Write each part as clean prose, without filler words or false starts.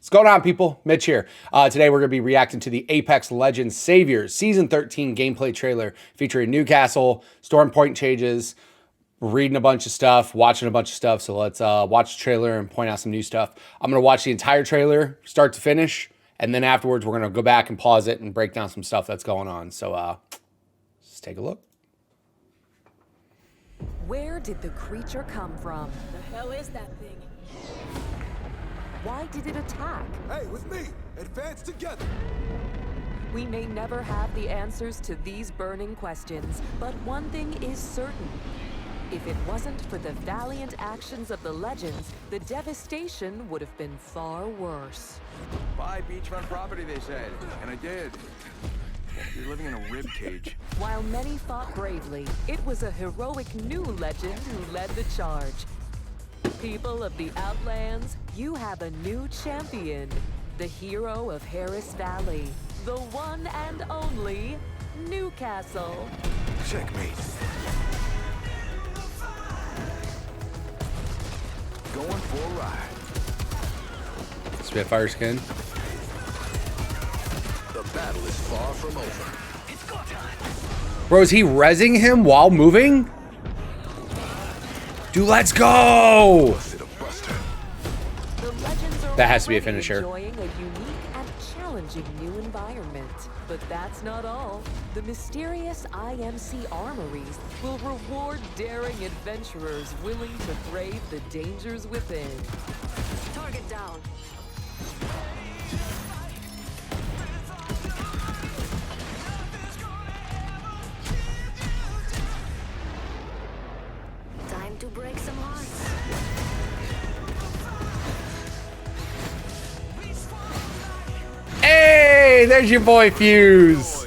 What's going on, people? Mitch here. Today we're going to be reacting to the Apex Legends Saviors Season 13 gameplay trailer featuring Newcastle, Stormpoint changes, reading a bunch of stuff, watching a bunch of stuff. So let's watch the trailer and point out some new stuff. I'm going to watch the entire trailer, start to finish, and then afterwards we're going to go back and pause it and break down some stuff that's going on. So let's take a look. Where did the creature come from? The hell is that thing? Why did it attack? Hey, with me! Advance together! We may never have the answers to these burning questions, but one thing is certain. If it wasn't for the valiant actions of the Legends, the devastation would have been far worse. Buy beachfront property, they said, and I did. You're living in a rib cage. While many fought bravely, it was a heroic new legend who led the charge. People of the Outlands, you have a new champion. The hero of Harris Valley. The one and only Newcastle. Checkmate. Going for a ride. Spitfire skin. The battle is far from over. Bro, is he rezzing him while moving? Dude, let's go! Busted a buster. The Legends are That has to be a already finisher. enjoying a unique and challenging new environment. But that's not all. The mysterious IMC armories will reward daring adventurers willing to brave the dangers within. Target down. Time to break some hearts. Hey, there's your boy Fuse.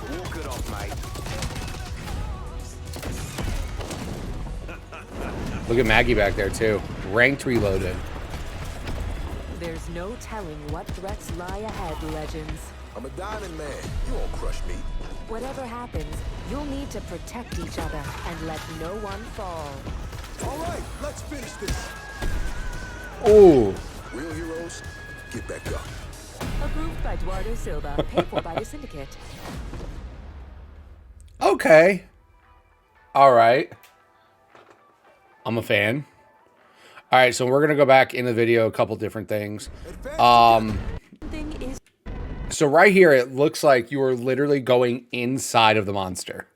Walk it off, mate. Look at Maggie back there too. Ranked reloaded. There's no telling what threats lie ahead, Legends. I'm a diamond man. You won't crush me. Whatever happens, you'll need to protect each other and let no one fall. All right, let's finish this. Ooh. Real heroes, get back up. Approved by Eduardo Silva, paid for by the Syndicate. Okay. All right. I'm a fan. All right, so we're gonna go back in the video a couple different things. Thing is, So right here, it looks like you are literally going inside of the monster.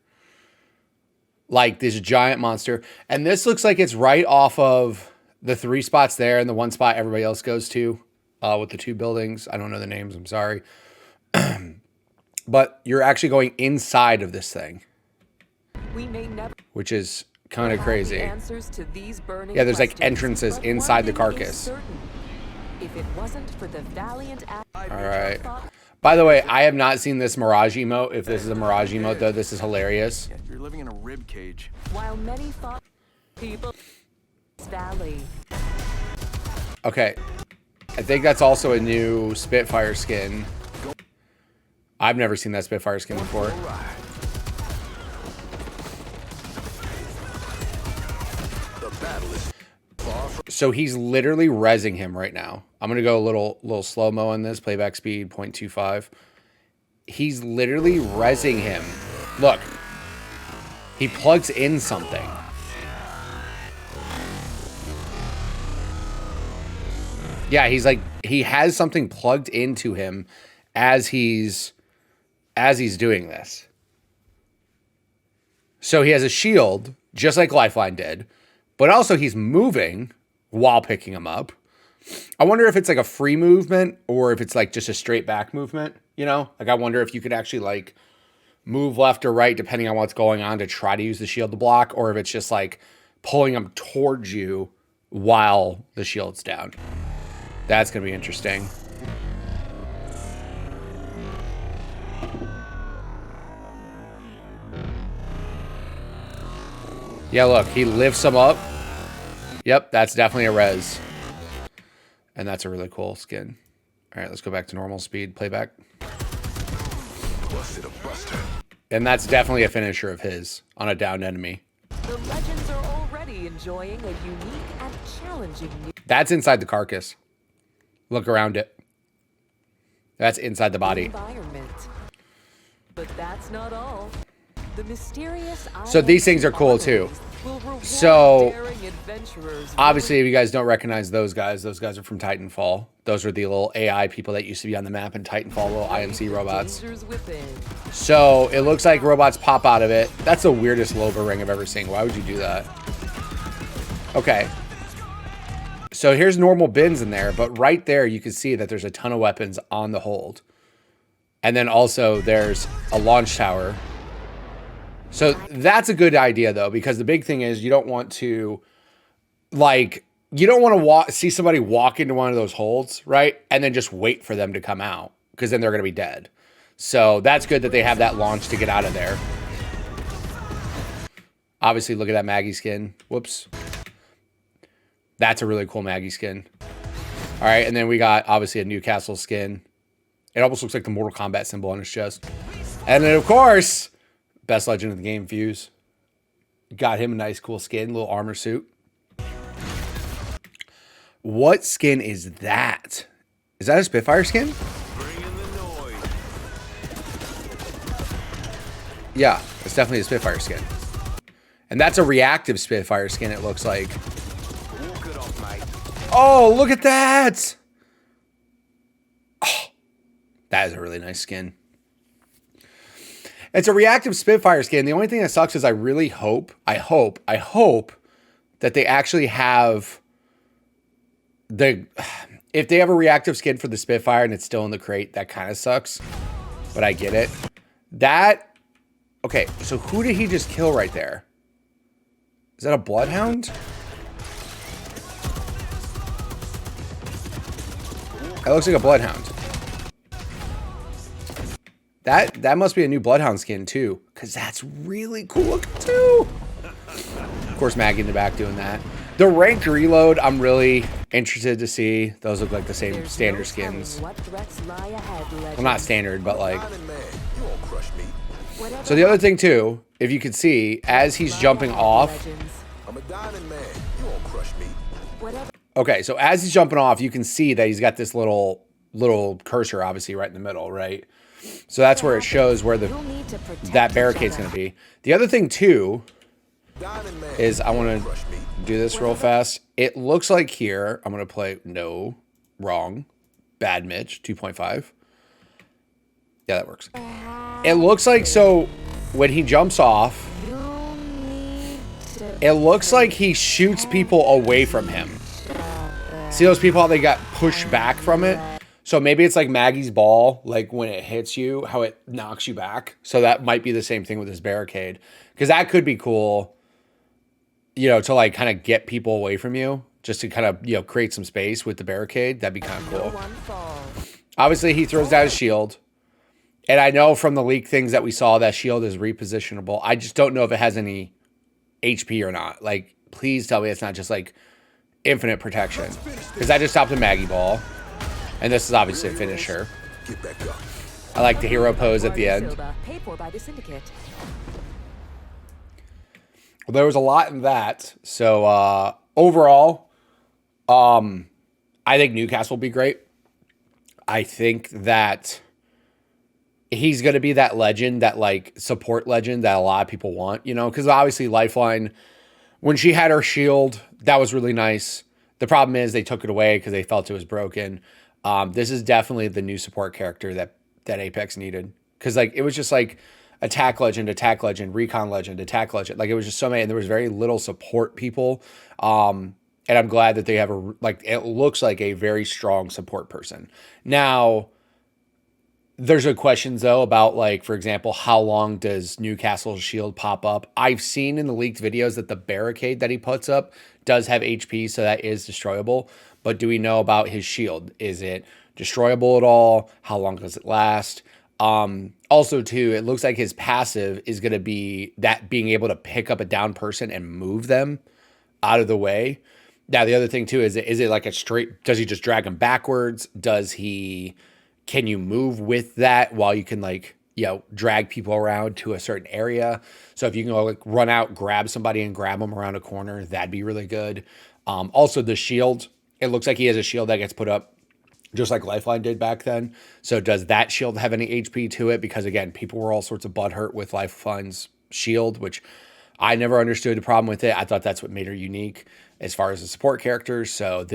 Like this giant monster. And this looks like it's right off of the 3 spots there and the 1 spot everybody else goes to with the 2 buildings. I don't know the names. I'm sorry. But you're actually going inside of this thing, we may never which is kind of have crazy. the answers to these burning Yeah, there's like questions, entrances but inside the one thing is carcass. certain. If it wasn't for the valiant All right. By the way, I have not seen this Mirage emote. If this is a Mirage emote, though, this is hilarious. Yeah, you're living in a rib cage. While many fought people Valley. Okay. I think that's also a new Spitfire skin. I've never seen that Spitfire skin before. All right. The battle is far from So he's literally rezzing him right now. I'm going to go a little slow-mo on this. Playback speed, 0.25. He's literally rezzing him. Look. He plugs in something. Yeah, he's like, he has something plugged into him as he's doing this. So he has a shield, just like Lifeline did, but also he's moving while picking him up. I wonder if it's like a free movement or if it's like just a straight back movement, you know? Like I wonder if you could actually like move left or right depending on what's going on to try to use the shield to block, or if it's just like pulling him towards you while the shield's down. That's going to be interesting. Yeah, look, he lifts him up. Yep, that's definitely a res. And that's a really cool skin. All right, let's go back to normal speed playback. busted a buster. And that's definitely a finisher of his on a downed enemy. The legends are already enjoying a unique and challenging new That's inside the carcass. Look around it. That's inside the body. environment. But that's not all. The mysterious So these things are cool, too. will reward So, daring adventurers with Obviously, if you guys don't recognize those guys are from Titanfall. Those are the little AI people that used to be on the map in Titanfall, little IMC robots. dangers within. So it looks like robots pop out of it. That's the weirdest Loba ring I've ever seen. Why would you do that? Okay. So here's normal bins in there, but right there you can see that there's a ton of weapons on the hold. And then also there's a launch tower. So that's a good idea though, because the big thing is you don't want to you don't want to see somebody walk into one of those holds, right? And then just wait for them to come out, because then they're going to be dead. So that's good that they have that launch to get out of there. Obviously, look at that Maggie skin. Whoops. That's a really cool Maggie skin. All right, and then we got, obviously, a Newcastle skin. It almost looks like the Mortal Kombat symbol on his chest. And then, of course, best legend of the game, Fuse. Got him a nice, cool skin, little armor suit. What skin is that? Is that a Spitfire skin? Yeah, it's definitely a Spitfire skin. And that's a reactive Spitfire skin, it looks like. Oh, look at that! Oh, that is a really nice skin. It's a reactive Spitfire skin. The only thing that sucks is I really hope that they actually have if they have a reactive skin for the Spitfire and it's still in the crate, that kind of sucks. But I get it. Okay, so who did he just kill right there? Is that a Bloodhound? That looks like a Bloodhound. That must be a new Bloodhound skin too, because that's really cool looking too. Of course, Maggie in the back doing that. The ranked reload, I'm really interested to see. Those look like the same There's standard no skins. telling what threats lie ahead, Well, not legends. standard, but like. Diamond Man, you won't crush me. Whatever So the other thing too, if you can see, as he's lie jumping ahead, off. legends. I'm a diamond man. You won't crush me. Whatever Okay, so as he's jumping off, you can see that he's got this little cursor, obviously, right in the middle, right? So that's where it shows where you'll need to protect that each barricade's other. going to be. The other thing too Diamond man. is I you want won't to crush me. do this real fast. It looks like here, I'm going to play, no, wrong, bad Mitch, 2.5. Yeah, that works. It looks like, so when he jumps off, You'll need to it looks like he shoots people away from him. See those people, how they got pushed back from it? So maybe it's like Maggie's ball, like when it hits you, how it knocks you back. So that might be the same thing with this barricade. Because that could be cool, you know, to like kind of get people away from you. Just to kind of, you know, create some space with the barricade. That'd be kind of no cool. one falls. Obviously, he throws down his shield. And I know from the leak things that we saw, that shield is repositionable. I just don't know if it has any HP or not. Like, please tell me it's not just like infinite protection. Because I just stopped a Maggie ball. And this is obviously a finisher. Get back up. I like the hero pose at the end. Silva, paid for by the syndicate. Well, there was a lot in that. So overall, I think Newcastle will be great. I think that he's going to be that legend, that like support legend that a lot of people want, you know, because obviously Lifeline, when she had her shield, that was really nice. The problem is they took it away because they felt it was broken. This is definitely the new support character that Apex needed, because like it was just like attack legend, recon legend, attack legend. Like it was just so many, and there was very little support people. And I'm glad that they have it looks like a very strong support person. Now, there's a questions though about, like, for example, how long does Newcastle's shield pop up? I've seen in the leaked videos that the barricade that he puts up does have HP, so that is destroyable. But do we know about his shield? Is it destroyable at all? How long does it last? Also too, it looks like his passive is going to be that being able to pick up a down person and move them out of the way. Now, the other thing too, is it like a straight, does he just drag him backwards? Can you move with that while you can like drag people around to a certain area. So if you can go like run out, grab somebody and grab them around a corner, that'd be really good. Also the shield, it looks like he has a shield that gets put up just like Lifeline did back then. So does that shield have any HP to it? Because again, people were all sorts of butthurt with Lifeline's shield, which I never understood the problem with it. I thought that's what made her unique as far as the support characters. So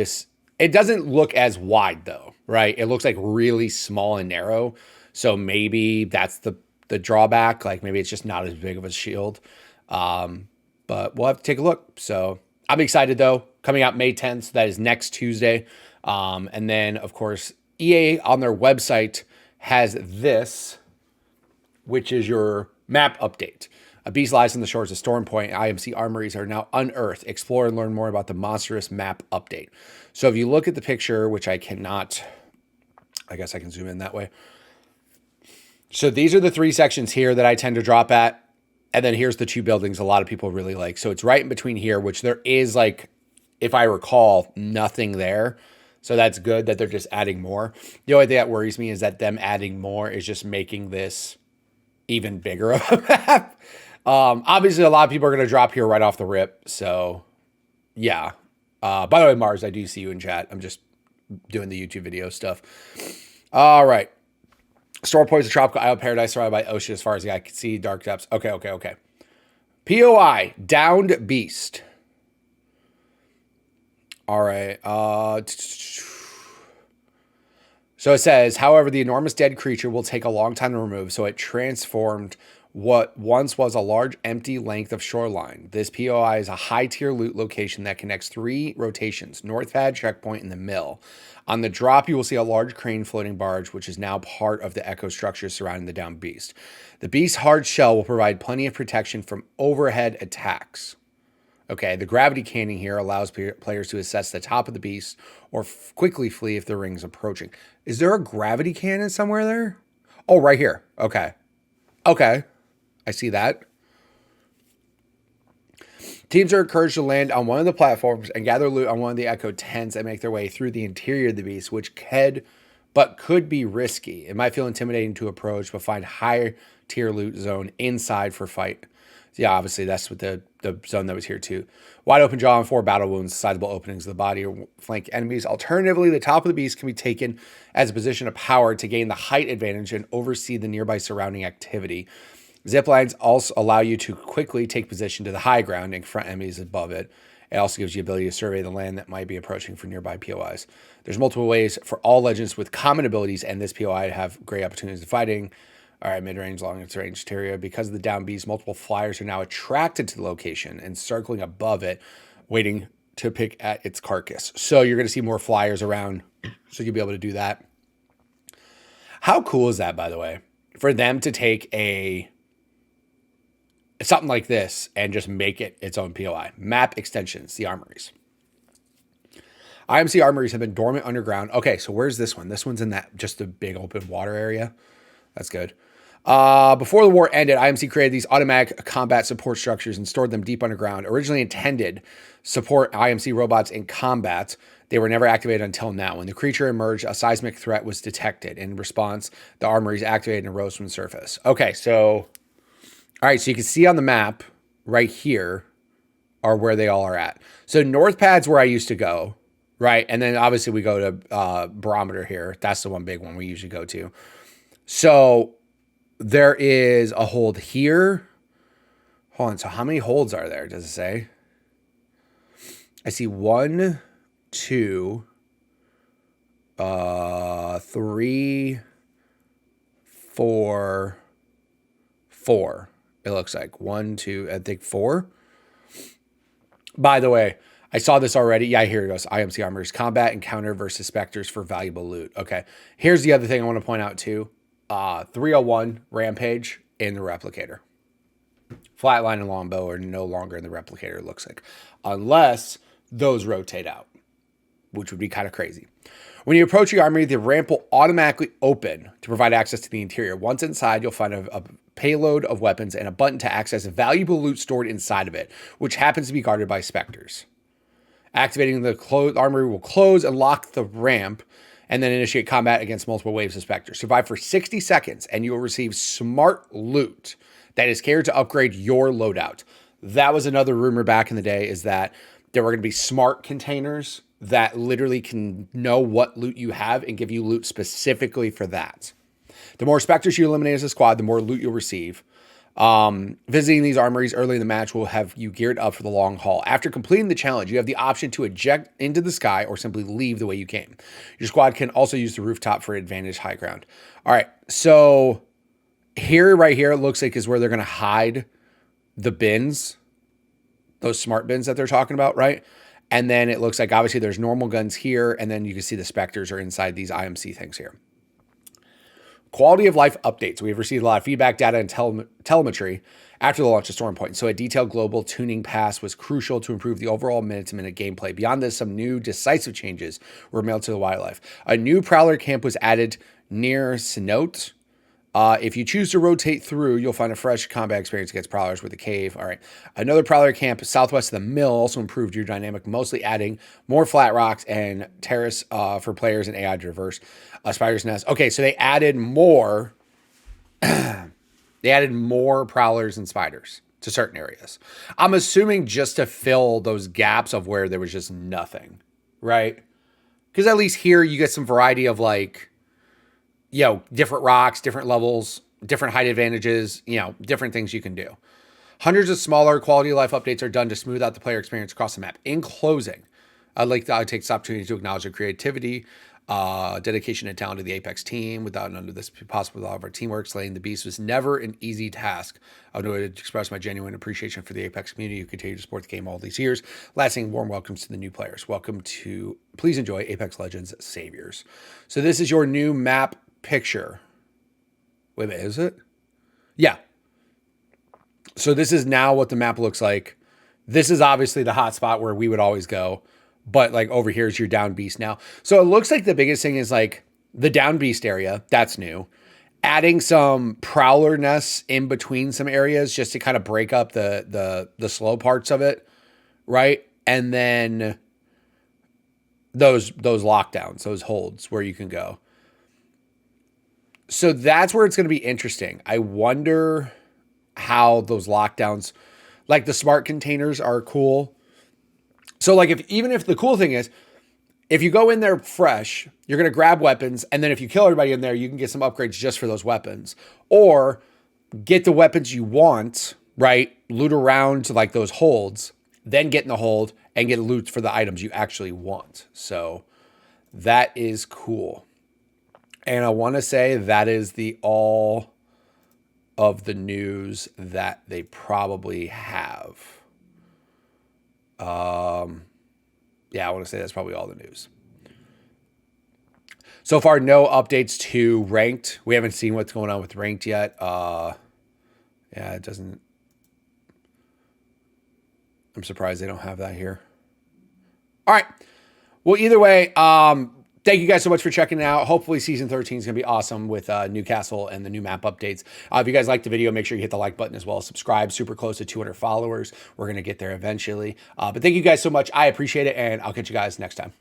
it doesn't look as wide though, right? It looks like really small and narrow. So maybe that's the drawback. Like maybe it's just not as big of a shield. But we'll have to take a look. So I'm excited though. Coming out May 10th. That is next Tuesday. And then of course, EA on their website has this, which is your map update. A beast lies on the shores of Storm Point. IMC armories are now unearthed. Explore and learn more about the monstrous map update. So if you look at the picture, which I cannot, I guess I can zoom in that way. So these are the 3 sections here that I tend to drop at. And then here's the 2 buildings a lot of people really like. So it's right in between here, which there is like, if I recall, nothing there. So that's good that they're just adding more. The only thing that worries me is that them adding more is just making this even bigger of a map. Obviously, a lot of people are going to drop here right off the rip. So, yeah. By the way, Mars, I do see you in chat. I'm just doing the YouTube video stuff. All right. Storm Point is a tropical island paradise surrounded by ocean as far as the eye can see. Dark depths. Okay. POI, Downed Beast. All right. So it says, however, the enormous dead creature will take a long time to remove, so it transformed what once was a large empty length of shoreline. This POI is a high-tier loot location that connects 3 rotations, North Pad, Checkpoint, and the Mill. On the drop, you will see a large crane floating barge, which is now part of the echo structure surrounding the downed beast. The beast's hard shell will provide plenty of protection from overhead attacks. Okay, the gravity cannon here allows players to assess the top of the beast or quickly flee if the ring's approaching. Is there a gravity cannon somewhere there? Oh, right here. Okay. I see that. Teams are encouraged to land on one of the platforms and gather loot on one of the Echo tents and make their way through the interior of the beast, which could be risky. It might feel intimidating to approach, but find higher tier loot zone inside for fight. Yeah, obviously that's what the zone that was here too. Wide open jaw and 4 battle wounds, sizable openings of the body or flank enemies. Alternatively, the top of the beast can be taken as a position of power to gain the height advantage and oversee the nearby surrounding activity. Zip lines also allow you to quickly take position to the high ground and confront enemies above it. It also gives you the ability to survey the land that might be approaching for nearby POIs. There's multiple ways for all legends with common abilities and this POI to have great opportunities of fighting. All right, mid-range, long-range area. Because of the down beast, multiple flyers are now attracted to the location and circling above it, waiting to pick at its carcass. So you're going to see more flyers around, so you'll be able to do that. How cool is that, by the way? For them to take something like this and just make it its own POI. Map extensions, the armories. IMC armories have been dormant underground. Okay, so where's this one? This one's in that just a big open water area. That's good. Before the war ended, IMC created these automatic combat support structures and stored them deep underground. Originally intended support IMC robots in combat, they were never activated until now. When the creature emerged, a seismic threat was detected. In response, the armories activated and rose from the surface. Okay, so... All right, so you can see on the map right here are where they all are at. So North Pad's where I used to go, right? And then obviously we go to Barometer here. That's the one big one we usually go to. So there is a hold here. Hold on. So how many holds are there? Does it say? I see 1, 2, 3, 4, 4. It looks like 1, 2, I think 4. By the way, I saw this already. Yeah, here it goes. IMC Armors. Combat encounter versus Spectres for valuable loot. Okay. Here's the other thing I want to point out too. 301 Rampage in the Replicator. Flatline and Longbow are no longer in the Replicator, it looks like. Unless those rotate out, which would be kind of crazy. When you approach the armory, the ramp will automatically open to provide access to the interior. Once inside, you'll find a payload of weapons and a button to access valuable loot stored inside of it, which happens to be guarded by Spectres. Activating the armory will close and lock the ramp, and then initiate combat against multiple waves of specters. Survive for 60 seconds, and you will receive smart loot that is catered to upgrade your loadout. That was another rumor back in the day, is that there were going to be smart containers that literally can know what loot you have and give you loot specifically for that. The more specters you eliminate as a squad, the more loot you'll receive. Visiting these armories early in the match will have you geared up for the long haul. After completing the challenge, you have the option to eject into the sky or simply leave the way you came. Your squad can also use the rooftop for advantage high ground. All right, so here, right here, it looks like is where they're going to hide the bins, those smart bins that they're talking about, right? And then it looks like obviously there's normal guns here, and then you can see the specters are inside these IMC things here. Quality of life updates. We've received a lot of feedback, data, and telemetry after the launch of Stormpoint. So a detailed global tuning pass was crucial to improve the overall minute-to-minute gameplay. Beyond this, some new decisive changes were mailed to the wildlife. A new Prowler camp was added near Cenote. If you choose to rotate through, you'll find a fresh combat experience against Prowlers with a cave. All right. Another Prowler camp southwest of the mill also improved your dynamic, mostly adding more flat rocks and terrace for players and AI to traverse. Spider's Nest. Okay, so they added more. They added more Prowlers and spiders to certain areas. I'm assuming just to fill those gaps of where there was just nothing, right? Because at least here you get some variety of like, you know, different rocks, different levels, different height advantages, you know, different things you can do. Hundreds of smaller quality of life updates are done to smooth out the player experience across the map. In closing, I'd like to take this opportunity to acknowledge the creativity, dedication, and talent of the Apex team. Without none of this possible, without our teamwork, slaying the beast was never an easy task. I would like to express my genuine appreciation for the Apex community who continue to support the game all these years. Lasting warm welcomes to the new players. Welcome to, please enjoy Apex Legends Saviors. So this is your new map picture. Wait a minute, is it? Yeah. So this is now what the map looks like. This is obviously the hot spot where we would always go. But like over here is your down beast now. So it looks like the biggest thing is like the down beast area. That's new. Adding some prowler nests in between some areas just to kind of break up the slow parts of it. Right. And then those lockdowns, those holds where you can go. So that's where it's going to be interesting. I wonder how those lockdowns, like the smart containers are cool. So like even if the cool thing is, if you go in there fresh, you're going to grab weapons. And then if you kill everybody in there, you can get some upgrades just for those weapons, or get the weapons you want, right? Loot around to like those holds, then get in the hold and get loot for the items you actually want. So that is cool. And I want to say that is the all of the news that they probably have. Yeah, I want to say that's probably all the news. So far, no updates to ranked. We haven't seen what's going on with ranked yet. Yeah, it doesn't. I'm surprised they don't have that here. All right. Well, either way, thank you guys so much for checking it out. Hopefully season 13 is going to be awesome with Newcastle and the new map updates. If you guys liked the video, make sure you hit the like button as well. Subscribe. Super close to 200 followers. We're going to get there eventually. But thank you guys so much. I appreciate it, and I'll catch you guys next time.